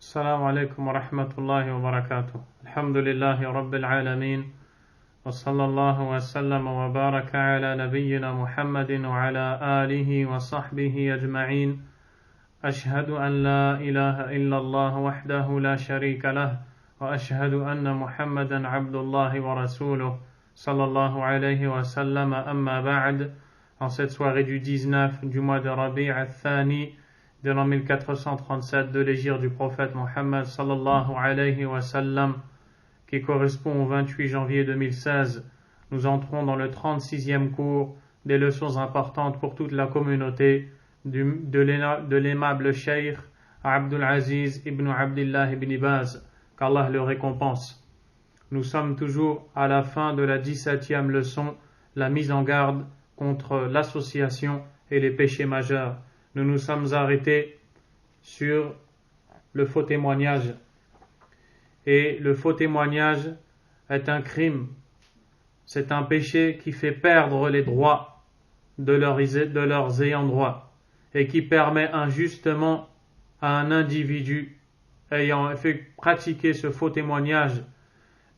السلام عليكم ورحمة الله وبركاته. الحمد لله رب العالمين وصلى الله وسلم وبارك على نبينا محمد وعلى آله وصحبه أجمعين. أشهد أن لا إله إلا الله وحده لا شريك له وأشهد أن محمدا عبد الله ورسوله صلى الله عليه وسلم. أما بعد. En cette soirée du 19 du mois de Rabi' al-Thani de l'an 1437 de l'hégire du prophète Mohammed sallallahu alayhi wa sallam, qui correspond au 28 janvier 2016, nous entrons dans le 36e cours des leçons importantes pour toute la communauté de l'aimable cheikh Abdul Aziz ibn Abdullah ibn Baz, qu'Allah le récompense. Nous sommes toujours à la fin de la 17e leçon, la mise en garde contre l'association et les péchés majeurs. Nous nous sommes arrêtés sur le faux témoignage. Et le faux témoignage est un crime. C'est un péché qui fait perdre les droits de leurs ayants droit et qui permet injustement à un individu ayant fait pratiquer ce faux témoignage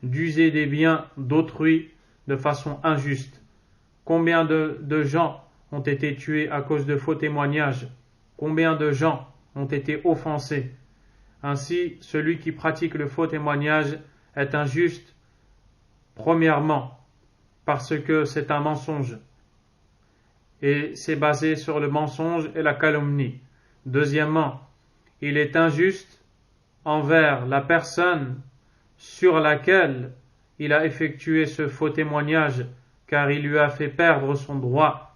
d'user des biens d'autrui de façon injuste. Combien de gens ont été tués à cause de faux témoignages? Combien de gens ont été offensés? Ainsi, celui qui pratique le faux témoignage est injuste, premièrement, parce que c'est un mensonge, et c'est basé sur le mensonge et la calomnie. Deuxièmement, il est injuste envers la personne sur laquelle il a effectué ce faux témoignage, car il lui a fait perdre son droit.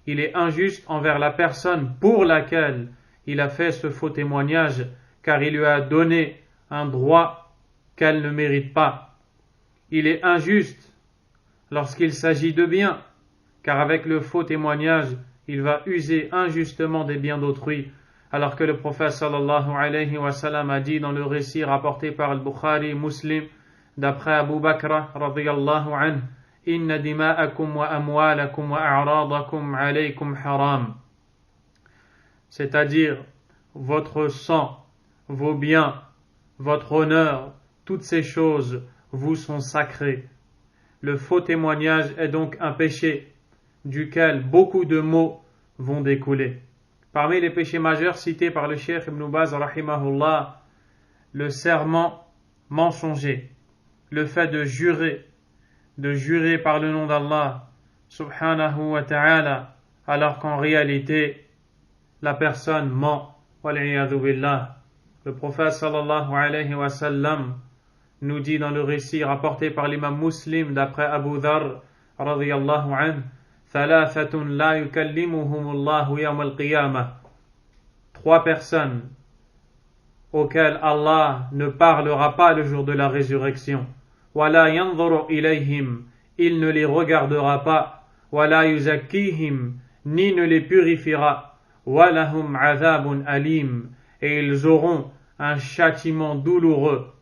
Il est injuste envers la personne pour laquelle il a fait ce faux témoignage, car il lui a donné un droit qu'elle ne mérite pas. Il est injuste lorsqu'il s'agit de biens, car avec le faux témoignage, il va user injustement des biens d'autrui, alors que le prophète sallallahu alayhi wa sallam a dit dans le récit rapporté par Al-Bukhari Muslim, d'après Abu Bakr radiyallahu anhu, Inna dima'akum wa amwalakum wa a'radakum alaykum haram. C'est-à-dire, votre sang, vos biens, votre honneur, toutes ces choses vous sont sacrées. Le faux témoignage est donc un péché duquel beaucoup de maux vont découler. Parmi les péchés majeurs cités par le cheikh Ibn Baz rahimahullah, le serment mensonger, le fait de jurer par le nom d'Allah subhanahu wa ta'ala, alors qu'en réalité la personne ment. Wal'iyadhu billah. Le prophète sallallahu alayhi wa sallam nous dit dans le récit rapporté par l'imam Muslim d'après Abu Dharr radiyallahu anhu, thalathatun la yukallimuhumullahu yawm al-qiyamah. 3 personnes auxquelles Allah ne parlera pas le jour de la résurrection. Wala yanzuru ilayhim, il ne les regardera pas. Wala yuzakkihim, ni ne les purifiera. Walahum azabun alim, et ils auront un châtiment douloureux.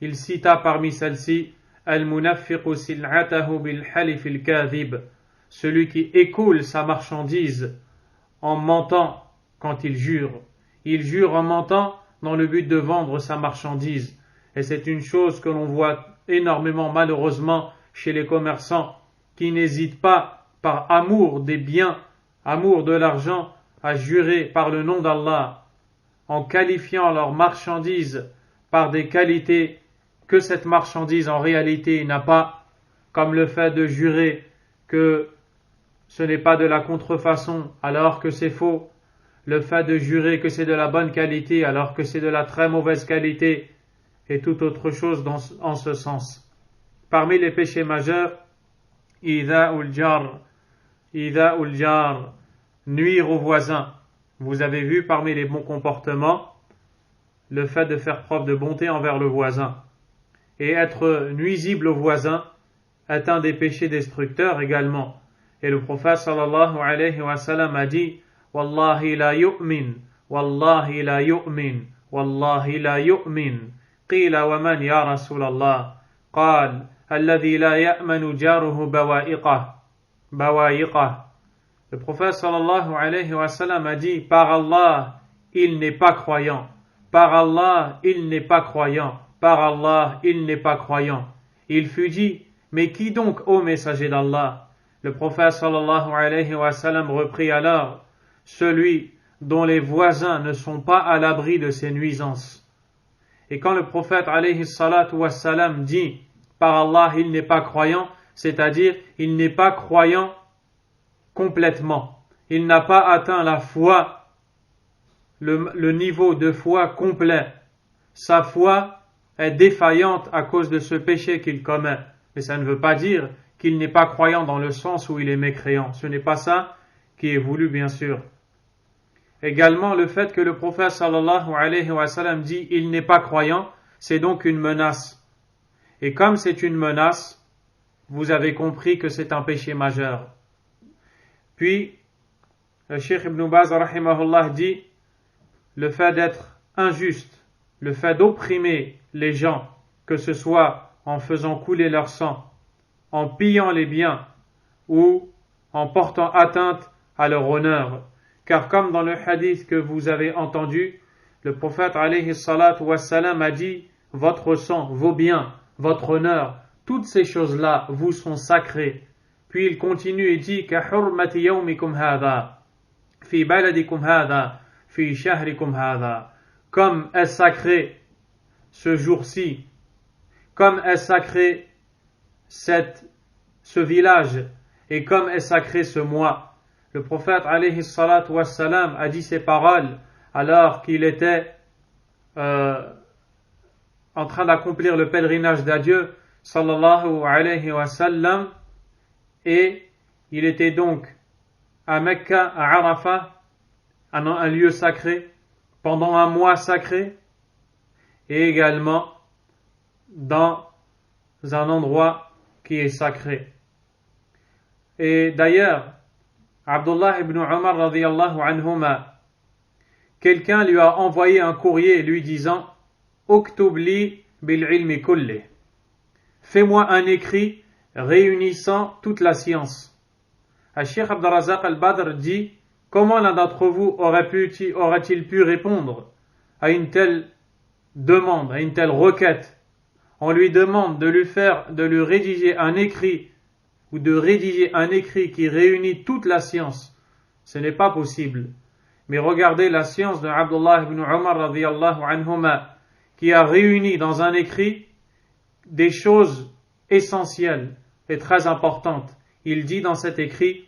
Il cita parmi celles-ci al-munafiqu sil'atahu bil halif al-kadhib, celui qui écoule sa marchandise en mentant quand il jure. Il jure en mentant dans le but de vendre sa marchandise. Et c'est une chose que l'on voit énormément malheureusement chez les commerçants qui n'hésitent pas par amour des biens, amour de l'argent, à jurer par le nom d'Allah en qualifiant leur marchandise par des qualités que cette marchandise en réalité n'a pas, comme le fait de jurer que ce n'est pas de la contrefaçon alors que c'est faux, le fait de jurer que c'est de la bonne qualité alors que c'est de la très mauvaise qualité, et toute autre chose en ce sens. Parmi les péchés majeurs, idha'ul jar, nuire aux voisins. Vous avez vu parmi les bons comportements le fait de faire preuve de bonté envers le voisin. Et être nuisible au voisin est un des péchés destructeurs également. Et le prophète sallallahu alayhi wa sallam a dit, Wallahi la yu'min, Wallahi la yu'min, Wallahi la yu'min. قيل ومن يا رسول الله قال الذي لا يأمن جاره بوائقه. Le prophète sallallahu alayhi wa sallam a dit, par Allah, il n'est pas croyant. par Allah, il n'est pas croyant, par Allah, il n'est pas croyant. Il fut dit, mais qui donc, ô messager d'Allah? Le prophète sallallahu alayhi wa sallam reprit alors, celui dont les voisins ne sont pas à l'abri de ses nuisances. Et quand le prophète alayhi salatu wa sallam dit, par Allah, il n'est pas croyant, c'est-à-dire, il n'est pas croyant complètement. Il n'a pas atteint la foi, le niveau de foi complet. Sa foi est défaillante à cause de ce péché qu'il commet. Mais ça ne veut pas dire qu'il n'est pas croyant dans le sens où il est mécréant. Ce n'est pas ça qui est voulu, bien sûr. Également, le fait que le prophète sallallahu alayhi wa sallam dit « il n'est pas croyant », c'est donc une menace. Et comme c'est une menace, vous avez compris que c'est un péché majeur. Puis, le Cheikh Ibn Baz rahimahullah dit le fait d'être injuste, le fait d'opprimer les gens, que ce soit en faisant couler leur sang, en pillant les biens ou en portant atteinte à leur honneur. Car comme dans le hadith que vous avez entendu, le prophète alayhi salatu wassalam a dit votre sang, vos biens, votre honneur, toutes ces choses-là vous sont sacrées. Puis il continue et dit كَحُرْمَةِ يَوْمِكُمْ هَذَا فِي بَلَدِكُمْ هَذَا فِي شَهْرِكُمْ هَذَا. Comme est sacré ce jour-ci, comme est sacré ce village, et comme est sacré ce mois. Le prophète alayhi salatu wassalam a dit ces paroles alors qu'il était en train d'accomplir le pèlerinage d'adieu sallallahu alayhi wa sallam, et il était donc à Mecca, à Arafat, un lieu sacré, pendant un mois sacré, et également dans un endroit qui est sacré. Et d'ailleurs, Abdullah ibn Umar radiyallahu anhuma, quelqu'un lui a envoyé un courrier lui disant Uktub li bil ilmi kulli. Fais-moi un écrit réunissant toute la science. Cheikh Abd al-Razzaq al-Badr dit comment l'un d'entre vous aurait-il pu répondre à une telle demande, à une telle requête? On lui demande de lui rédiger un écrit ou de rédiger un écrit qui réunit toute la science. Ce n'est pas possible. Mais regardez la science de Abdullah ibn Umar radiyallahu anhuma, qui a réuni dans un écrit des choses essentielles et très importantes. Il dit dans cet écrit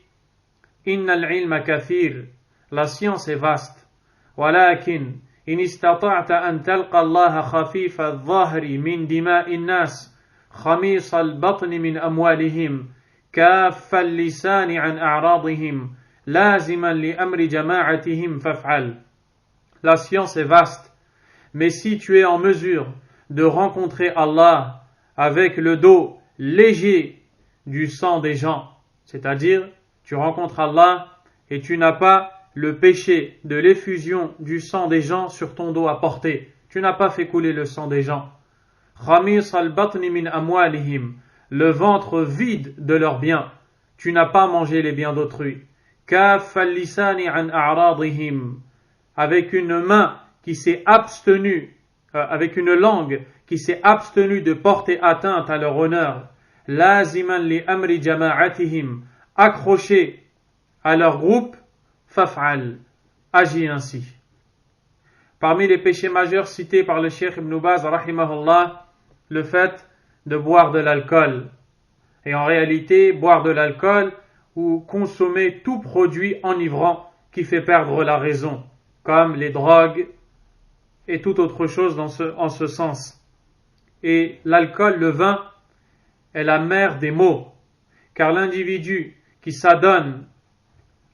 Innal ilma kathir, la science est vaste. Walakin in istata'ta an talqa Allah khafifa al-dhahri min dima'i an-nas, khamis al-batn min amwalihim, كاف اللسان عن أعراضهم لازما لأمر جماعتهم فافعل. La science est vaste, mais si tu es en mesure de rencontrer Allah avec le dos léger du sang des gens, c'est-à-dire tu rencontres Allah et tu n'as pas le péché de l'effusion du sang des gens sur ton dos à porter, tu n'as pas fait couler le sang des gens. خميص البطن من أموالهم, le ventre vide de leurs biens, tu n'as pas mangé les biens d'autrui. Kaf al-lisani an a'radihim, avec une main qui s'est abstenue, avec une langue qui s'est abstenue de porter atteinte à leur honneur. Laziman li amri jama'atihim, accroché à leur groupe, faf'al, agis ainsi. Parmi les péchés majeurs cités par le Cheikh Ibn Baz rahimahullah, le fait de boire de l'alcool. Et en réalité, boire de l'alcool ou consommer tout produit enivrant qui fait perdre la raison, comme les drogues et toute autre chose en ce sens. Et l'alcool, le vin, est la mère des maux, car l'individu qui s'adonne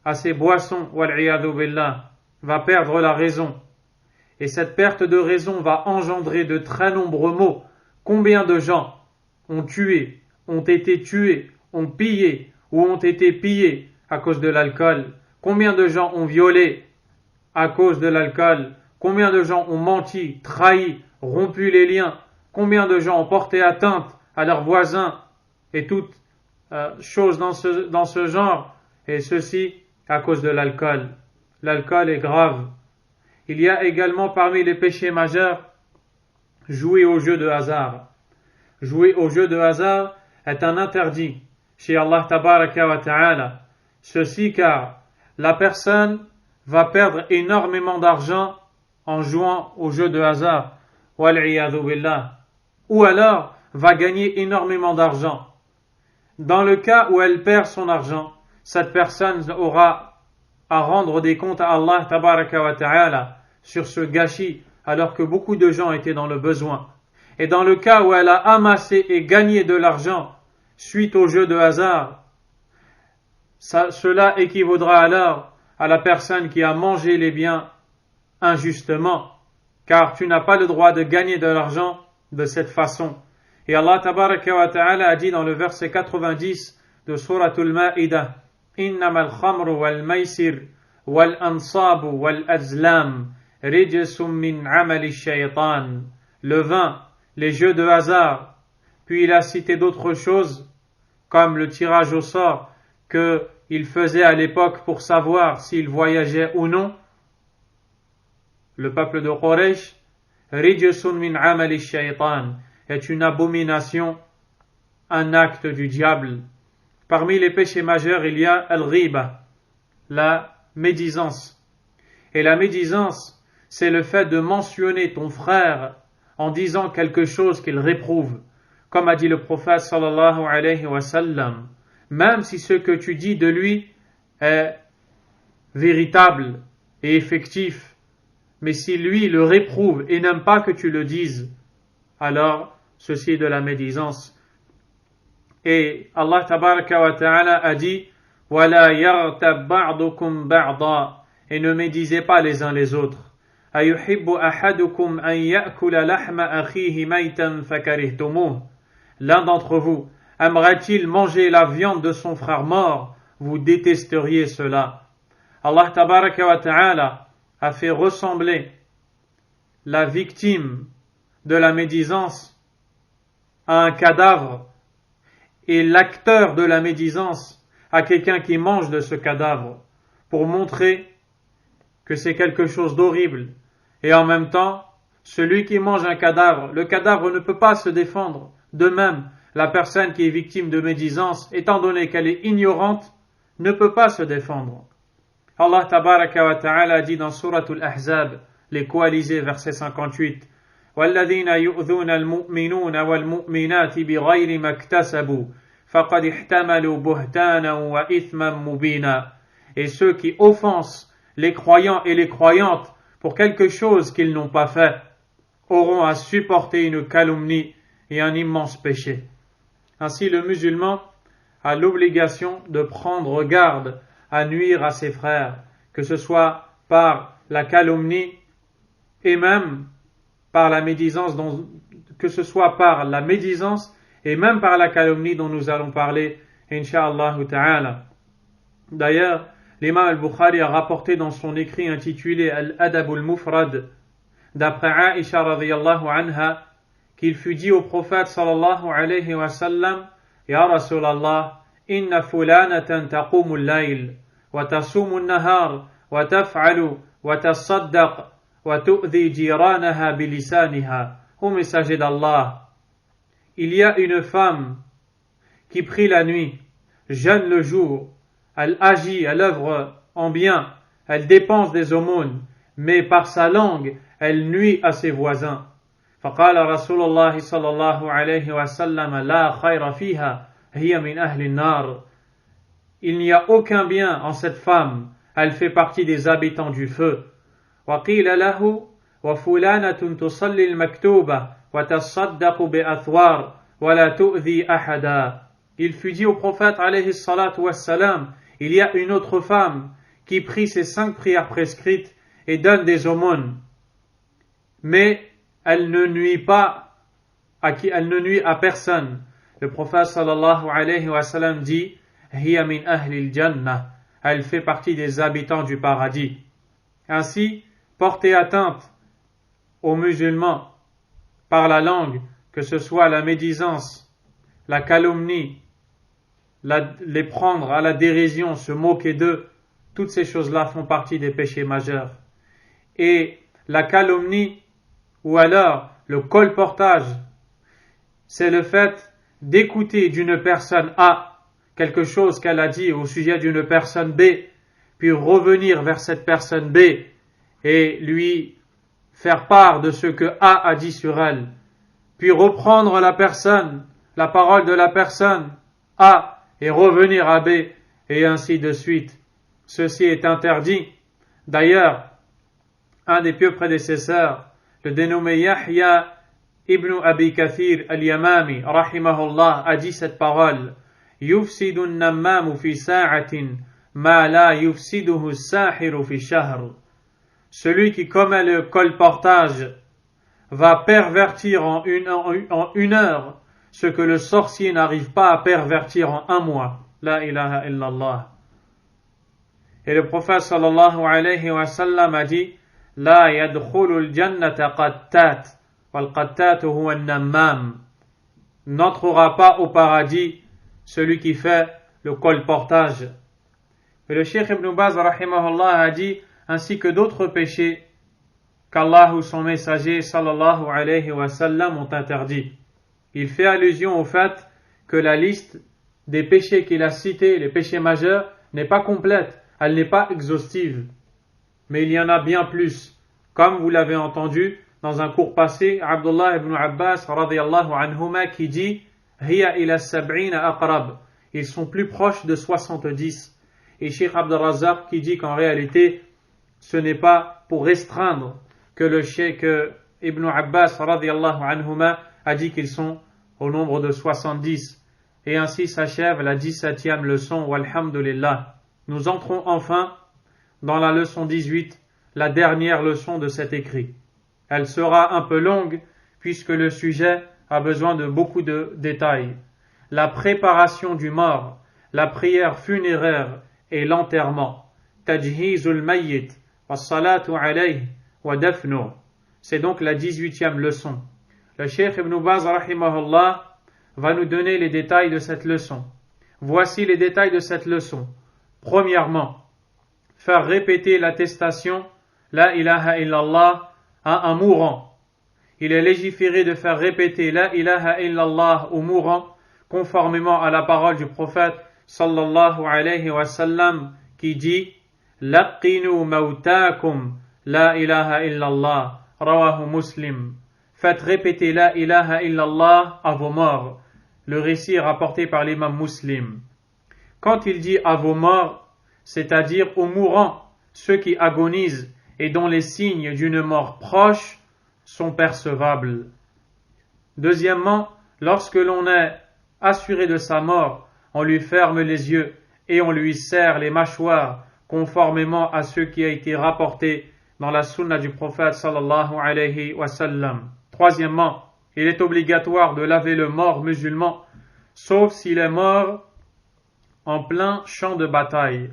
à ces boissons, wal'iyadu billah, va perdre la raison. Et cette perte de raison va engendrer de très nombreux maux. Combien de gens ont tué, ont été tués, ont pillé ou ont été pillés à cause de l'alcool? Combien de gens ont violé à cause de l'alcool? Combien de gens ont menti, trahi, rompu les liens? Combien de gens ont porté atteinte à leurs voisins et toutes choses dans ce genre? Et ceci à cause de l'alcool. L'alcool est grave. il y a également parmi les péchés majeurs jouer au jeu de hasard. Jouer au jeu de hasard est un interdit chez Allah tabaraka wa ta'ala. Ceci car la personne va perdre énormément d'argent en jouant au jeu de hasard, wal'iyadhu billah, ou alors va gagner énormément d'argent. Dans le cas où elle perd son argent, cette personne aura à rendre des comptes à Allah tabaraka wa ta'ala sur ce gâchis, alors que beaucoup de gens étaient dans le besoin. Et dans le cas où elle a amassé et gagné de l'argent suite au jeu de hasard, cela équivaudra alors à la personne qui a mangé les biens injustement, car tu n'as pas le droit de gagner de l'argent de cette façon. Et Allah tabaraka wa ta'ala a dit dans le verset 90 de Suratul Ma'idah: Innamal khamru wal maisir wal ansabu wal azlam rijsum min amali shaytan. Le vin, les jeux de hasard. Puis il a cité d'autres choses comme le tirage au sort qu'il faisait à l'époque pour savoir s'il voyageait ou non. Le peuple de Quraysh, rijsun min amali shaytan, est une abomination, un acte du diable. Parmi les péchés majeurs, il y a al-ghiba, la médisance. Et la médisance, c'est le fait de mentionner ton frère en disant quelque chose qu'il réprouve. Comme a dit le prophète sallallahu alayhi wa sallam, même si ce que tu dis de lui est véritable et effectif, mais si lui le réprouve et n'aime pas que tu le dises, alors ceci est de la médisance. Et Allah tabaraka wa ta'ala a dit: وَلَا يَغْتَبْ بَعْضُكُمْ بَعْضًا, et ne médisez pas les uns les autres. أَيُحِبُّ أَحَدُكُمْ أَنْ يَأْكُلَ لَحْمَ أَخِيهِ مَيْتًا فَكَرِهْتُمُوهُ. L'un d'entre vous aimerait-il manger la viande de son frère mort? Vous détesteriez cela. Allah tabaraka wa ta'ala a fait ressembler la victime de la médisance à un cadavre et l'acteur de la médisance à quelqu'un qui mange de ce cadavre, pour montrer que c'est quelque chose d'horrible. Et en même temps, celui qui mange un cadavre, le cadavre ne peut pas se défendre. De même, la personne qui est victime de médisance, étant donné qu'elle est ignorante, ne peut pas se défendre. Allah tabaraka wa ta'ala dit dans Suratul Ahzab, les coalisés, verset 58, وَالَّذِينَ يُؤْذُونَ الْمُؤْمِنُونَ وَالْمُؤْمِنَاتِ بِغَيْرِ مَا اكْتَسَبُوا فَقَدِ احْتَمَلُوا بُهْتَانًا وَإِثْمًا مُبِينًا. Et ceux qui offensent les croyants et les croyantes pour quelque chose qu'ils n'ont pas fait auront à supporter une calomnie et un immense péché. Ainsi, le musulman a l'obligation de prendre garde à nuire à ses frères, que ce soit par la calomnie et même par la médisance, que ce soit par la médisance et même par la calomnie dont nous allons parler, incha'Allah ta'ala. D'ailleurs, l'imam al-Bukhari a rapporté dans son écrit intitulé Al-Adab al-Mufrad, d'après Aïcha radhiyallahu anha, qu'il fut dit au prophète sallallahu alayhi wa sallam: Ya Rasulallah, inna fulanatan taqumu al-layl, wa tasumu al-nahar, wa taf'alu, wa tasaddaq, wa tu'dhi jiranaha bilisaniha. Ô messager d'Allah, il y a une femme qui prie la nuit, jeûne le jour, elle agit, elle œuvre en bien, elle dépense des aumônes, mais par sa langue, elle nuit à ses voisins. فقال رسول الله صلى الله عليه وسلم لا خير فيها هي من أهل النار. Il n'y a aucun bien en cette femme, elle fait partie des habitants du feu. وقيل له وفلانة تصلي المكتوبة وتصدق بأثوار ولا تؤذي أحدا. Il fut dit au prophète alayhi salatu wassalam, il y a une autre femme qui prie ses 5 prières prescrites et donne des aumônes, mais elle ne nuit pas elle ne nuit à personne. Le prophète sallallahu alayhi wa sallam dit: Hiya min ahli al-jannah, elle fait partie des habitants du paradis. Ainsi, porter atteinte aux musulmans par la langue, que ce soit la médisance, la calomnie, les prendre à la dérision, se moquer d'eux, toutes ces choses-là font partie des péchés majeurs. Et la calomnie ou alors le colportage, c'est le fait d'écouter d'une personne A quelque chose qu'elle a dit au sujet d'une personne B, puis revenir vers cette personne B et lui faire part de ce que A a dit sur elle, puis reprendre la parole de la personne A et revenir à B, et ainsi de suite. Ceci est interdit. D'ailleurs, un des pieux prédécesseurs, le dénommé Yahya ibn Abi Kathir al-Yamami, rahimahullah, a dit cette parole: Yufsidu an-nammamu fi sa'atin ma la yufsiduhu as-sahiru fi shahr. Celui qui commet le colportage va pervertir en une heure ce que le sorcier n'arrive pas à pervertir en un mois. La ilaha illallah. Et le prophète sallallahu alayhi wa sallam a dit: La yadkhulu al-jannata qattat, wal qattat huwa an-nammam. N'entrera pas au paradis celui qui fait le colportage. Et le Cheikh Ibn Baz rahimahullah a dit, ainsi que d'autres péchés qu'Allah ou son messager sallallahu alayhi wa sallam ont interdit. Il fait allusion au fait que la liste des péchés qu'il a cités, les péchés majeurs, n'est pas complète, elle n'est pas exhaustive. Mais il y en a bien plus. Comme vous l'avez entendu dans un cours passé, Abdullah ibn Abbas radiyallahu anhuma qui dit Hiya ila sab'ina aqrab. Ils sont plus proches de 70. Et Cheikh Abd al-Razzaq qui dit qu'en réalité, ce n'est pas pour restreindre que le Cheikh Ibn Abbas radiyallahu anhuma a dit qu'ils sont au nombre de 70. Et ainsi s'achève la 17e leçon, walhamdulillah. Nous entrons enfin dans la leçon 18, la dernière leçon de cet écrit. Elle sera un peu longue puisque le sujet a besoin de beaucoup de détails. La préparation du mort, la prière funéraire et l'enterrement. Tajhizul mayyit, was-salatu alayhi, wa dafnu. C'est donc la 18e leçon. Le Cheikh Ibn Baz rahimahullah va nous donner les détails de cette leçon. Voici les détails de cette leçon. Premièrement, faire répéter l'attestation La ilaha illallah à un mourant. Il est légiféré de faire répéter La ilaha illallah au mourant conformément à la parole du prophète sallallahu alayhi wa sallam qui dit Laqinu mawtakum La ilaha illallah rawahu Muslim. Faites répéter La ilaha illallah à vos morts. Le récit est rapporté par l'imam Muslim. Quand il dit à vos morts, c'est-à-dire aux mourants, ceux qui agonisent et dont les signes d'une mort proche sont percevables. Deuxièmement, lorsque l'on est assuré de sa mort, on lui ferme les yeux et on lui serre les mâchoires conformément à ce qui a été rapporté dans la sunna du prophète sallallahu alayhi wa sallam. Troisièmement, il est obligatoire de laver le mort musulman, sauf s'il est mort en plein champ de bataille.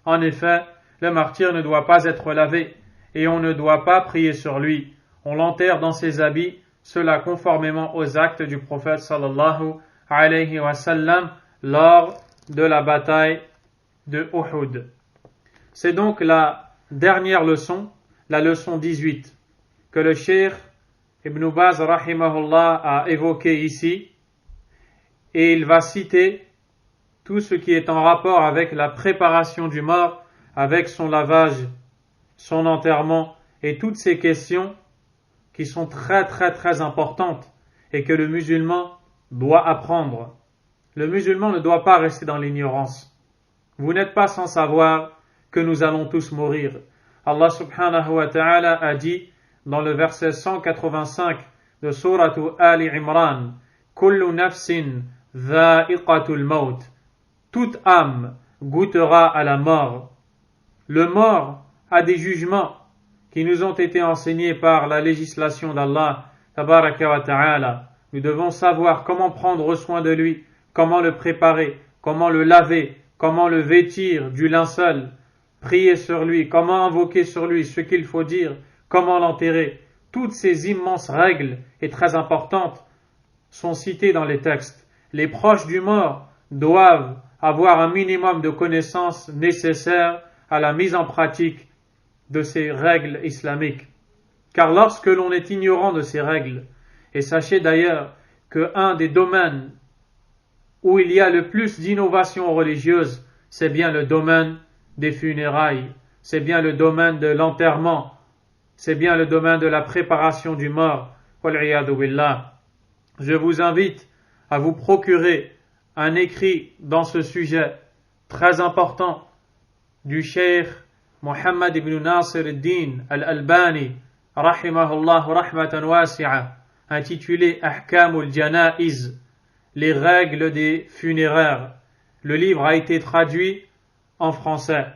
En effet, le martyr ne doit pas être lavé et on ne doit pas prier sur lui. On l'enterre dans ses habits, cela conformément aux actes du prophète sallallahu alayhi wa sallam lors de la bataille de Uhud. C'est donc la dernière leçon, la leçon 18, que le Cheikh Ibn Baz rahimahullah a évoqué ici, et il va citer tout ce qui est en rapport avec la préparation du mort, avec son lavage, son enterrement, et toutes ces questions qui sont très très très importantes et que le musulman doit apprendre. Le musulman ne doit pas rester dans l'ignorance. Vous n'êtes pas sans savoir que nous allons tous mourir. Allah subhanahu wa ta'ala a dit dans le verset 185 de sourate Ali Imran, Kullu nafsin dha'iqatul maut. Toute âme goûtera à la mort. Le mort a des jugements qui nous ont été enseignés par la législation d'Allah tabaraka wa ta'ala. Nous devons savoir comment prendre soin de lui, comment le préparer, comment le laver, comment le vêtir du linceul, prier sur lui, comment invoquer sur lui ce qu'il faut dire, comment l'enterrer. Toutes ces immenses règles et très importantes sont citées dans les textes. Les proches du mort doivent avoir un minimum de connaissances nécessaires à la mise en pratique de ces règles islamiques. Car lorsque l'on est ignorant de ces règles, et sachez d'ailleurs qu'un des domaines où il y a le plus d'innovation religieuse, c'est bien le domaine des funérailles, c'est bien le domaine de l'enterrement, c'est bien le domaine de la préparation du mort. Wal'iyadu billah. Je vous invite à vous procurer un écrit dans ce sujet très important du cheikh Muhammad ibn Nasir al-Din al-Albani, rahimahullah rahmatan wasi'a, intitulé Ahkamul Janaiz, les règles des funéraires. Le livre a été traduit en français,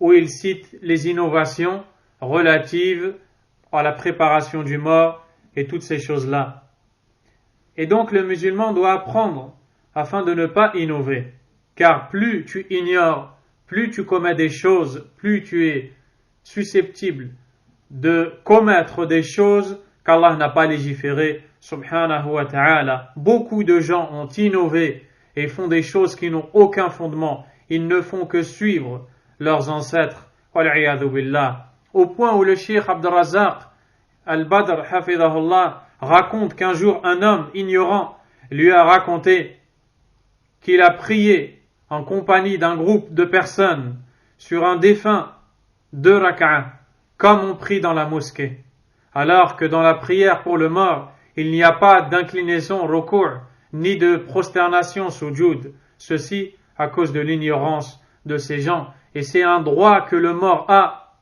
où il cite les innovations relatives à la préparation du mort et toutes ces choses-là. Et donc le musulman doit apprendre afin de ne pas innover, car plus tu ignores, plus tu commets des choses, plus tu es susceptible de commettre des choses qu'Allah n'a pas légiférées, subhanahu wa ta'ala. Beaucoup de gens ont innové et font des choses qui n'ont aucun fondement. Ils ne font que suivre leurs ancêtres, wal'iyadu billah. Au point où le cheikh Abdurrazzaq al-Badr, hafidahullah, raconte qu'un jour un homme ignorant lui a raconté qu'il a prié en compagnie d'un groupe de personnes sur un défunt 2 rak'a, comme on prie dans la mosquée, alors que dans la prière pour le mort, il n'y a pas d'inclinaison ruku', ni de prosternation sujud, ceci à cause de l'ignorance de ces gens, et c'est un droit que le mort a,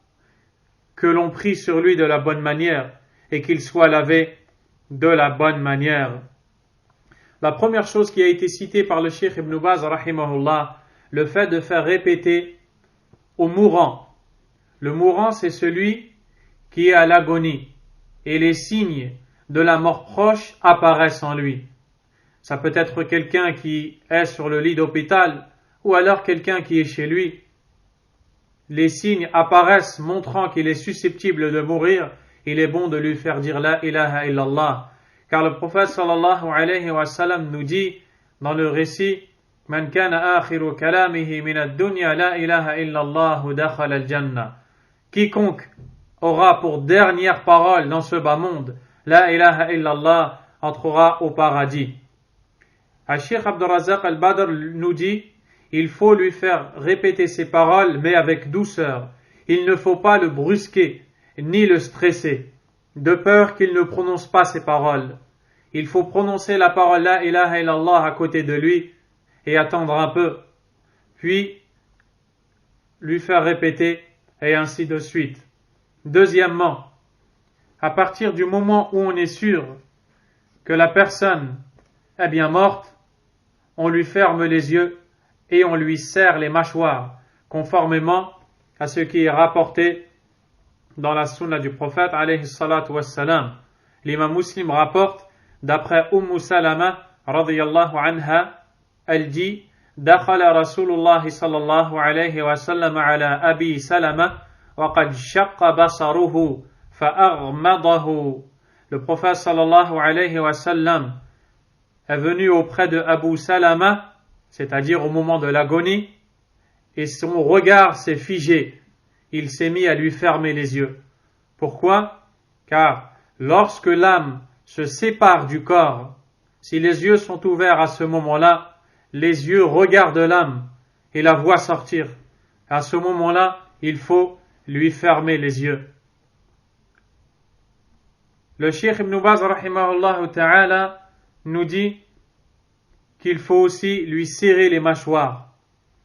que l'on prie sur lui de la bonne manière, et qu'il soit lavé de la bonne manière. La première chose qui a été citée par le cheikh Ibn Baz, rahimahullah, le fait de faire répéter au mourant. Le mourant, c'est celui qui est à l'agonie, et les signes de la mort proche apparaissent en lui. Ça peut être quelqu'un qui est sur le lit d'hôpital, ou alors quelqu'un qui est chez lui. Les signes apparaissent montrant qu'il est susceptible de mourir. Il est bon de lui faire dire la ilaha illallah. Car le prophète sallallahu alayhi wa sallam nous dit dans le récit Man kana akhiru kalamihi min ad-dunya la ilaha illallah dakhala al-jannah. Quiconque aura pour dernière parole dans ce bas monde la ilaha illallah entrera au paradis. Cheikh Abdurrazzaq al-Badr nous dit il faut lui faire répéter ces paroles mais avec douceur. Il ne faut pas le brusquer ni le stresser, de peur qu'il ne prononce pas ces paroles. Il faut prononcer la parole la ilaha illallah à côté de lui et attendre un peu, puis lui faire répéter et ainsi de suite. Deuxièmement, à partir du moment où on est sûr que la personne est bien morte, on lui ferme les yeux et on lui serre les mâchoires, conformément à ce qui est rapporté dans la sunna du prophète alayhi salatu wassalam. L'imam Muslim rapporte d'après Salama radiyallahu anha, elle dit dakhala Rasulullah sallallahu alayhi wa sallam ala Abi Salama wa qad shaqqa basaruhu fa'aghmadahu. Le prophète sallallahu alayhi wa sallam est venu auprès de Abu Salama, c'est-à-dire au moment de l'agonie, et son regard s'est figé. Il s'est mis à lui fermer les yeux. Pourquoi? Car lorsque l'âme se sépare du corps, si les yeux sont ouverts à ce moment-là, les yeux regardent l'âme et la voient sortir. À ce moment-là, il faut lui fermer les yeux. Le cheikh Ibn Baz rahimahullah ta'ala nous dit qu'il faut aussi lui serrer les mâchoires,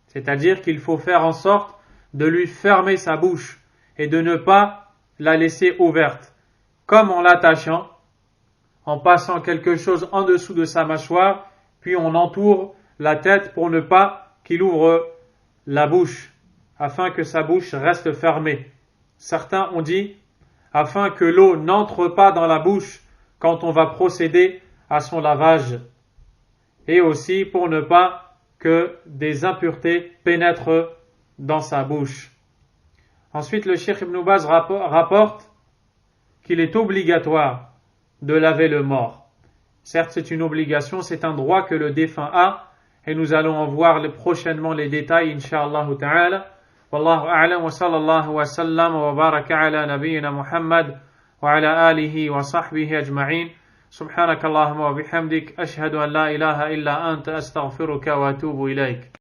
c'est-à-dire qu'il faut faire en sorte de lui fermer sa bouche et de ne pas la laisser ouverte, comme en l'attachant, en passant quelque chose en dessous de sa mâchoire, puis on entoure la tête pour ne pas qu'il ouvre la bouche, afin que sa bouche reste fermée. Certains ont dit afin que l'eau n'entre pas dans la bouche quand on va procéder à son lavage, et aussi pour ne pas que des impuretés pénètrent dans sa bouche. Ensuite, le cheikh Ibn Baz rapporte qu'il est obligatoire de laver le mort. Certes, c'est une obligation, c'est un droit que le défunt a, et nous allons en voir prochainement les détails, incha'Allah ta'ala, والله أعلم وصلى الله وسلم وبارك على نبينا محمد وعلى آله وصحبه أجمعين سبحانك اللهم وبحمدك أشهد أن لا إله إلا أنت أستغفرك وأتوب إليك